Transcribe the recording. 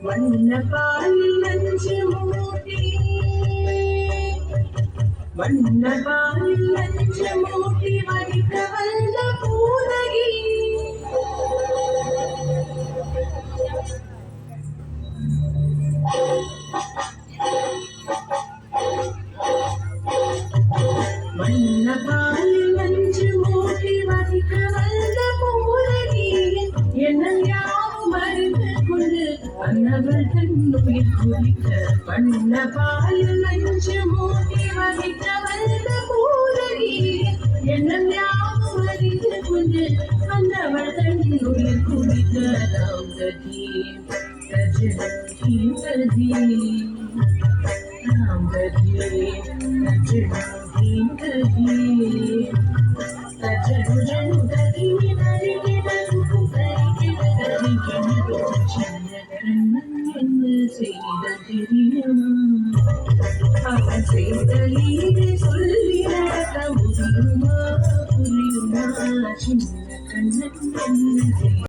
வண்ணபால் நஞ்சு மூட்டி வண்ணபால் நஞ்சு மூட்டி வடிக்க வந்த பூதகி வண்ணபால் நஞ்சு மூட்டி வடிக்க வந்த பூதகி எண்ணம் யாவும் மருந்து கொண்டு அன்னவள் தன்னுயிர் குடிக்க வண்ணபால் நஞ்சு மூட்டி வடிக்க வந்த பூதகி எண்ணம் யாவும் மருந்து கொண்டு அன்னவள் தன்னுயிர் குடிக்க ராம் கதி ரஜனி கதி ராம் கதி ரஜனி கதி ரஜனு கதி அவன் செய்தலீரை சொல்லி நடக்க முடியுமா புரியுமா சின்ன கண்ணன் என்ன